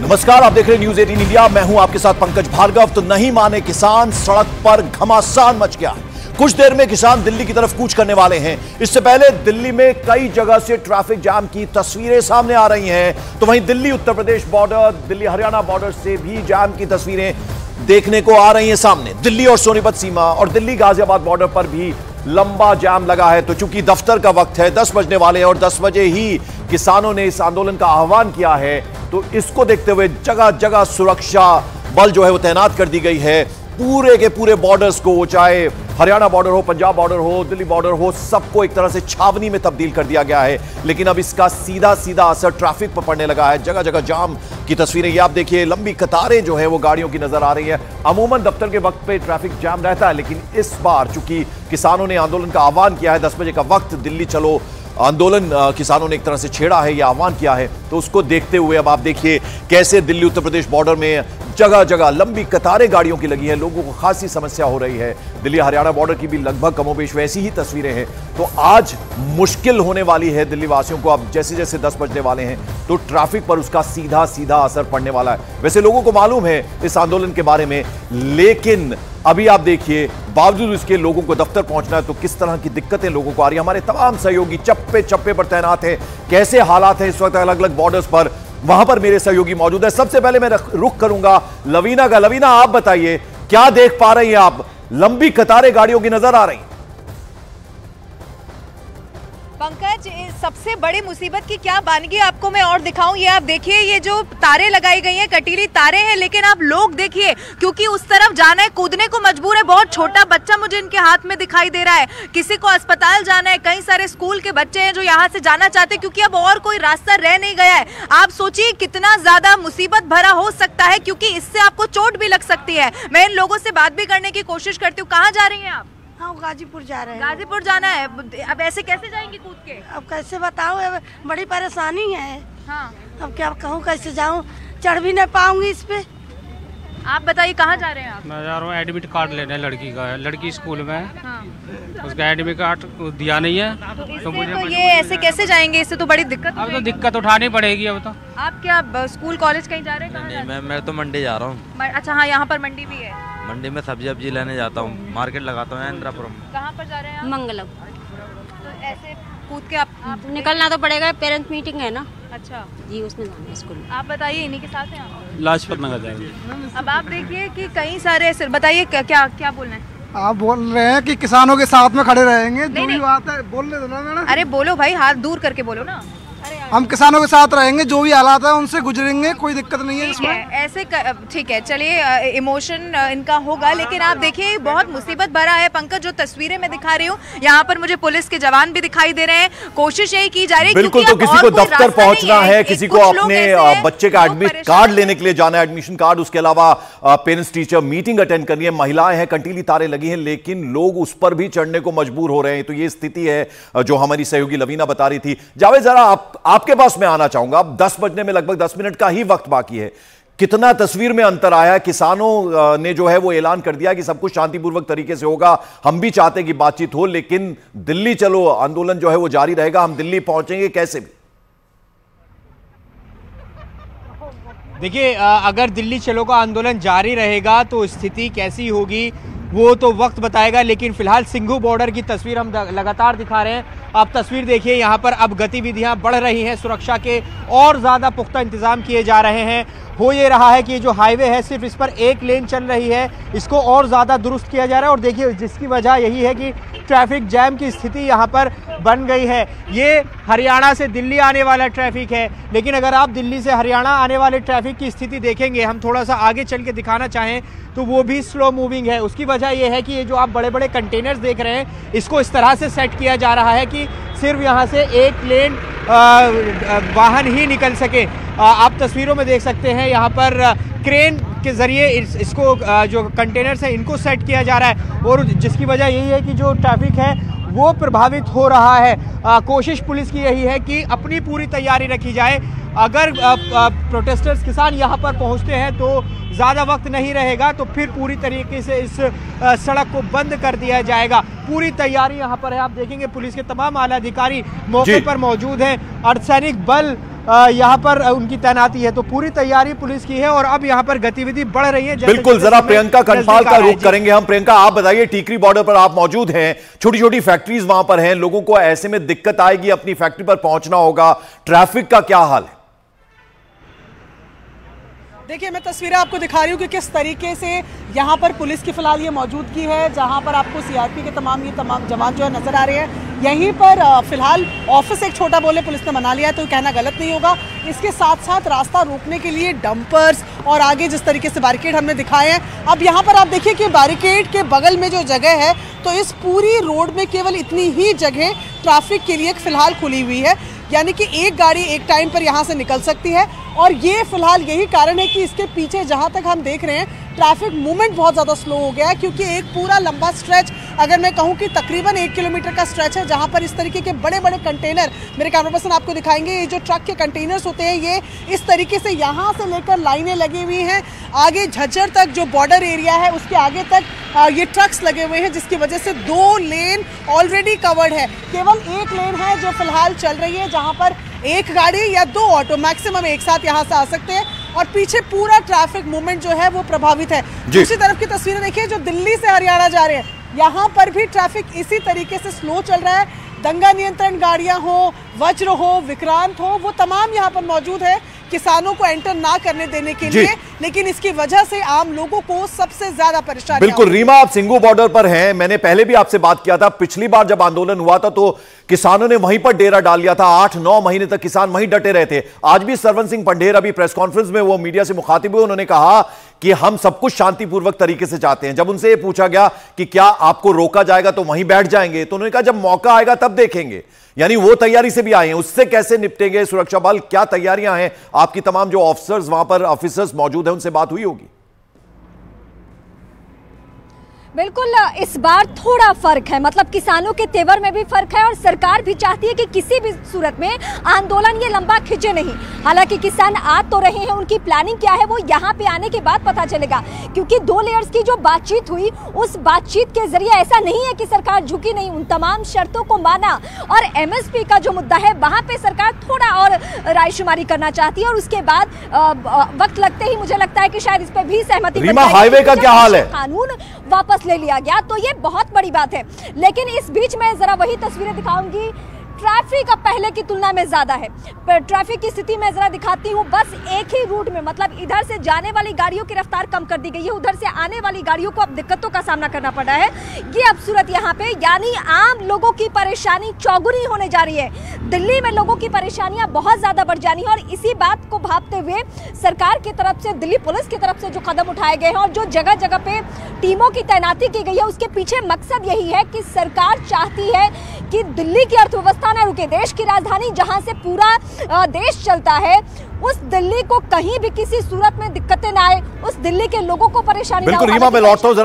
नमस्कार, आप देख रहे हैं न्यूज 18 इंडिया। मैं हूं आपके साथ पंकज भार्गव। तो नहीं माने किसान, सड़क पर घमासान मच गया। कुछ देर में किसान दिल्ली की तरफ कूच करने वाले हैं। इससे पहले दिल्ली में कई जगह से ट्रैफिक जाम की तस्वीरें सामने आ रही हैं। तो वहीं दिल्ली उत्तर प्रदेश बॉर्डर, दिल्ली हरियाणा बॉर्डर से भी जाम की तस्वीरें देखने को आ रही हैं सामने। दिल्ली और सोनीपत सीमा और दिल्ली गाजियाबाद बॉर्डर पर भी लंबा जाम लगा है। तो चूंकि दफ्तर का वक्त है, 10 बजने वाले हैं और 10 बजे ही किसानों ने इस आंदोलन का आह्वान किया है, तो इसको देखते हुए जगह जगह सुरक्षा बल जो है वो तैनात कर दी गई है। पूरे के पूरे बॉर्डर्स को, चाहे हरियाणा बॉर्डर हो, पंजाब बॉर्डर हो, दिल्ली बॉर्डर हो, सबको एक तरह से छावनी में तब्दील कर दिया गया है। लेकिन अब इसका सीधा सीधा असर ट्रैफिक पर पड़ने लगा है। जगह जगह जाम की तस्वीरें ये आप देखिए, लंबी कतारें जो है वो गाड़ियों की नजर आ रही है। अमूमन दफ्तर के वक्त पे ट्रैफिक जाम रहता है, लेकिन इस बार चूंकि किसानों ने आंदोलन का आह्वान किया है, 10 बजे का वक्त, दिल्ली चलो आंदोलन किसानों ने एक तरह से छेड़ा है, यह आह्वान किया है, तो उसको देखते हुए अब आप देखिए कैसे दिल्ली उत्तर प्रदेश बॉर्डर में जगह जगह लंबी कतारें गाड़ियों की लगी है। लोगों को खासी समस्या हो रही है। दिल्ली हरियाणा बॉर्डर की भी लगभग कमोबेश वैसी ही तस्वीरें हैं। तो आज मुश्किल होने वाली है दिल्ली वासियों को। अब जैसे जैसे 10 बजने वाले हैं तो ट्रैफिक पर उसका सीधा सीधा असर पड़ने वाला है। वैसे लोगों को मालूम है इस आंदोलन के बारे में, लेकिन अभी आप देखिए बावजूद इसके लोगों को दफ्तर पहुंचना है तो किस तरह की दिक्कतें लोगों को आ रही है। हमारे तमाम सहयोगी चप्पे चप्पे पर तैनात हैं। कैसे हालात हैं इस वक्त अलग अलग बॉर्डर्स पर, वहां पर मेरे सहयोगी मौजूद है। सबसे पहले मैं रुख करूंगा लवीना का। लवीना, आप बताइए क्या देख पा रही हैं आप? लंबी कतारें गाड़ियों की नजर आ रही हैं। पंकज, सबसे बड़ी मुसीबत की क्या बानगी आपको मैं और दिखाऊं। ये आप देखिए, ये जो तारें लगाई गई हैं, कटीली तारें हैं, लेकिन आप लोग देखिए, क्योंकि उस तरफ जाना है, कूदने को मजबूर है। बहुत छोटा बच्चा मुझे इनके हाथ में दिखाई दे रहा है। किसी को अस्पताल जाना है, कई सारे स्कूल के बच्चे हैं जो यहाँ से जाना चाहते हैं, क्योंकि अब और कोई रास्ता रह नहीं गया है। आप सोचिए कितना ज्यादा मुसीबत भरा हो सकता है, क्योंकि इससे आपको चोट भी लग सकती है। मैं इन लोगों से बात भी करने की कोशिश करती हूँ। कहाँ जा रही हैं आप? हाँ, गाजीपुर जा रहे हैं। गाजीपुर जाना है। अब ऐसे कैसे जाएंगे कूद के? अब कैसे बताऊँ, बड़ी परेशानी है। हाँ, अब क्या कहूँ, कैसे जाऊँ, चढ़ भी नहीं पाऊंगी इस पे। आप बताइए कहाँ जा रहे हैं आप? मैं जा रहा हूँ एडमिट कार्ड लेने लड़की का। लड़की स्कूल में है। हाँ। उसका एडमिट कार्ड दिया नहीं है तो मुझे ये ऐसे कैसे जाएंगे? इससे तो बड़ी दिक्कत। अब तो दिक्कत उठानी पड़ेगी। अब तो आप क्या स्कूल कॉलेज कहीं जा रहे हैं? नहीं, मैं तो मंडी जा रहा हूँ। अच्छा, हाँ, यहाँ पर मंडी भी है। मंडी में सब्जी वब्जी लेने जाता हूँ, मार्केट लगाता हूँ इंद्रापुरम। कहाँ पर जा रहे हैं आप? मंगलम। तो ऐसे कूद के आप निकलना तो पड़ेगा, पेरेंट्स मीटिंग है ना। अच्छा जी, उसमें जाना है स्कूल में। आप बताइए, इन्हीं के साथ हैं आप? लाजपत नगर जाएंगे। अब आप देखिए कि कई सारे ऐसे, बताइए क्या क्या बोलना है? आप बोल रहे हैं कि किसानों के साथ में खड़े रहेंगे। जो भी बात है बोलने दो ना मैडम। अरे बोलो भाई, हाथ दूर करके बोलो ना। हम किसानों के साथ रहेंगे, जो भी हालात है उनसे गुजरेंगे, कोई दिक्कत नहीं है इसमें। ऐसे ठीक है, चलिए, इमोशन इनका होगा, लेकिन आप देखिए बहुत मुसीबत भरा है। पंकज, जो तस्वीरें मैं दिखा रही हूँ, यहाँ पर मुझे पुलिस के जवान भी दिखाई दे रहे हैं। कोशिश यही की जा रही है, बिल्कुल। तो किसी को दफ्तर पहुंचना है, किसी को अपने बच्चे का एडमिट कार्ड लेने के लिए जाना है, एडमिशन कार्ड, उसके अलावा पेरेंट्स टीचर मीटिंग अटेंड करनी है। महिलाएं हैं, कंटीली तारें लगी हैं, लेकिन लोग उस पर भी चढ़ने को मजबूर हो रहे हैं। तो ये स्थिति है जो हमारी सहयोगी लवीना बता रही थी। जावेद, जरा आपके पास मैं आना चाहूंगा। अब 10 बजने में लगभग 10 मिनट का ही वक्त बाकी है। कितना तस्वीर में अंतर आया? किसानों ने जो है वो ऐलान कर दिया कि सब कुछ शांतिपूर्वक तरीके से होगा, हम भी चाहते हैं कि बातचीत हो, लेकिन दिल्ली चलो आंदोलन जो है वो जारी रहेगा, हम दिल्ली पहुंचेंगे कैसे भी। देखिए, अगर दिल्ली चलो का आंदोलन जारी रहेगा तो स्थिति कैसी होगी वो तो वक्त बताएगा, लेकिन फिलहाल सिंघू बॉर्डर की तस्वीर हम लगातार दिखा रहे हैं। आप तस्वीर देखिए, यहाँ पर अब गतिविधियाँ बढ़ रही हैं, सुरक्षा के और ज़्यादा पुख्ता इंतजाम किए जा रहे हैं। हो ये रहा है कि ये जो हाईवे है सिर्फ इस पर एक लेन चल रही है, इसको और ज़्यादा दुरुस्त किया जा रहा है। और देखिए, जिसकी वजह यही है कि ट्रैफिक जैम की स्थिति यहाँ पर बन गई है। ये हरियाणा से दिल्ली आने वाला ट्रैफिक है, लेकिन अगर आप दिल्ली से हरियाणा आने वाले ट्रैफिक की स्थिति देखेंगे, हम थोड़ा सा आगे चल के दिखाना चाहें तो वो भी स्लो मूविंग है। उसकी वजह यह है कि ये जो आप बड़े बड़े कंटेनर्स देख रहे हैं, इसको इस तरह से सेट किया जा रहा है कि सिर्फ यहाँ से एक लेन वाहन ही निकल सके। आप तस्वीरों में देख सकते हैं, यहाँ पर क्रेन के ज़रिए इसको जो कंटेनर्स हैं इनको सेट किया जा रहा है, और जिसकी वजह यही है कि जो ट्रैफिक है वो प्रभावित हो रहा है। कोशिश पुलिस की यही है कि अपनी पूरी तैयारी रखी जाए। अगर प्रोटेस्टर्स किसान यहाँ पर पहुँचते हैं तो ज़्यादा वक्त नहीं रहेगा, तो फिर पूरी तरीके से इस सड़क को बंद कर दिया जाएगा। पूरी तैयारी यहाँ पर है, आप देखेंगे पुलिस के तमाम आला अधिकारी मौके पर मौजूद हैं, अर्धसैनिक बल यहाँ पर उनकी तैनाती है, तो पूरी तैयारी पुलिस की है और अब यहाँ पर गतिविधि बढ़ रही है। बिल्कुल, जरा प्रियंका कनपाल का रुख करेंगे हम। प्रियंका, आप बताइए, टीकरी बॉर्डर पर आप मौजूद हैं, छोटी छोटी फैक्ट्रीज वहां पर हैं, लोगों को ऐसे में दिक्कत आएगी, अपनी फैक्ट्री पर पहुंचना होगा, ट्रैफिक का क्या हाल है? देखिए, मैं तस्वीरें आपको दिखा रही हूँ कि किस तरीके से यहाँ पर पुलिस की फिलहाल ये मौजूदगी है, जहाँ पर आपको सीआरपी के तमाम जवान जो है नजर आ रहे हैं। यहीं पर फिलहाल ऑफिस एक छोटा बोले पुलिस ने मना लिया है, तो कहना गलत नहीं होगा। इसके साथ साथ रास्ता रोकने के लिए डंपर्स और आगे जिस तरीके से बैरिकेड हमने दिखाए हैं, अब यहाँ पर आप देखिए कि बैरिकेड के बगल में जो जगह है, तो इस पूरी रोड में केवल इतनी ही जगह ट्रैफिक के लिए फिलहाल खुली हुई है, यानी कि एक गाड़ी एक टाइम पर यहाँ से निकल सकती है। और ये फिलहाल यही कारण है कि इसके पीछे जहाँ तक हम देख रहे हैं ट्रैफिक मूवमेंट बहुत ज़्यादा स्लो हो गया है, क्योंकि एक पूरा लंबा स्ट्रेच, अगर मैं कहूँ कि तकरीबन 1 किलोमीटर का स्ट्रेच है, जहाँ पर इस तरीके के बड़े बड़े कंटेनर, मेरे कैमरा पर्सन आपको दिखाएंगे, ये जो ट्रक के कंटेनर्स होते हैं, ये इस तरीके से यहाँ से लेकर लाइनें लगी हुई हैं, आगे झज्जर तक जो बॉर्डर एरिया है उसके आगे तक ये ट्रक्स लगे हुए हैं, जिसकी वजह से 2 लेन ऑलरेडी कवर्ड है। केवल 1 लेन है जो फिलहाल चल रही है, जहाँ पर एक गाड़ी या 2 ऑटो मैक्सिमम एक साथ यहाँ से आ सकते हैं, और पीछे पूरा ट्रैफिक मूवमेंट जो है वो प्रभावित है। दूसरी तरफ की तस्वीरें देखिए, जो दिल्ली से हरियाणा जा रहे हैं, यहाँ पर भी ट्रैफिक इसी तरीके से स्लो चल रहा है। दंगा नियंत्रण गाड़ियां हो, वज्र हो, विक्रांत हो, वो तमाम यहाँ पर मौजूद है किसानों को एंटर ना करने देने के लिए, लेकिन इसकी वजह से आम लोगों को सबसे ज्यादा परेशानी। बिल्कुल रीमा, आप सिंघू बॉर्डर पर हैं, मैंने पहले भी आपसे बात किया था, पिछली बार जब आंदोलन हुआ था तो किसानों ने वहीं पर डेरा डाल लिया था, 8-9 महीने तक किसान वहीं डटे रहे थे। आज भी सरवन सिंह पंढेर अभी प्रेस कॉन्फ्रेंस में वो मीडिया से मुखातिब हुए, उन्होंने कहा कि हम सब कुछ शांतिपूर्वक तरीके से चाहते हैं। जब उनसे ये पूछा गया कि क्या आपको रोका जाएगा तो वहीं बैठ जाएंगे, तो उन्होंने कहा जब मौका आएगा तब देखेंगे। यानी वो तैयारी से भी आए हैं, उससे कैसे निपटेंगे सुरक्षा बल, क्या तैयारियां हैं? आपकी तमाम जो ऑफिसर्स वहां पर ऑफिसर्स मौजूद हैं उनसे बात हुई होगी। बिल्कुल, इस बार थोड़ा फर्क है, मतलब किसानों के तेवर में भी फर्क है और सरकार भी चाहती है कि किसी भी सूरत में आंदोलन ये लंबा खिंचे नहीं। हालांकि किसान आ तो रहे हैं, उनकी प्लानिंग क्या है वो यहाँ पे आने के बाद पता चलेगा, क्योंकि 2 लेयर्स की जो बातचीत हुई, उस बातचीत के जरिए ऐसा नहीं है कि सरकार झुकी नहीं, उन तमाम शर्तों को माना। और MSP का जो मुद्दा है वहां पे सरकार थोड़ा और रायशुमारी करना चाहती है, और उसके बाद वक्त लगते ही मुझे लगता है कि शायद इस पर भी सहमति। हाईवे का क्या हाल है? कानून वापस ले लिया गया तो ये बहुत बड़ी बात है। लेकिन इस बीच में जरा वही तस्वीरें दिखाऊंगी, ट्रैफिक अब पहले की तुलना में ज्यादा है। ट्रैफिक की स्थिति मैं जरा दिखाती हूँ। बस एक ही रूट में, मतलब इधर से जाने वाली गाड़ियों की रफ्तार कम कर दी गई है, उधर से आने वाली गाड़ियों को अब दिक्कतों का सामना करना पड़ रहा है। ये अब सूरत यहाँ पे, यानी आम लोगों की परेशानी चौगुनी होने जा रही है। दिल्ली में लोगों की परेशानियां बहुत ज्यादा बढ़ जानी है, और इसी बात को भांपते हुए सरकार की तरफ से, दिल्ली पुलिस की तरफ से जो कदम उठाए गए हैं और जो जगह जगह पे टीमों की तैनाती की गई है, उसके पीछे मकसद यही है कि सरकार चाहती है कि दिल्ली की अर्थव्यवस्था न रुके। देश की राजधानी जहां से पूरा देश चलता है, उस दिल्ली को कहीं भी किसी सूरत में दिक्कतें ना आए, उस दिल्ली के लोगों को परेशानी ना हो। बिल्कुल रीमा, मैं लौटता हूं जरा।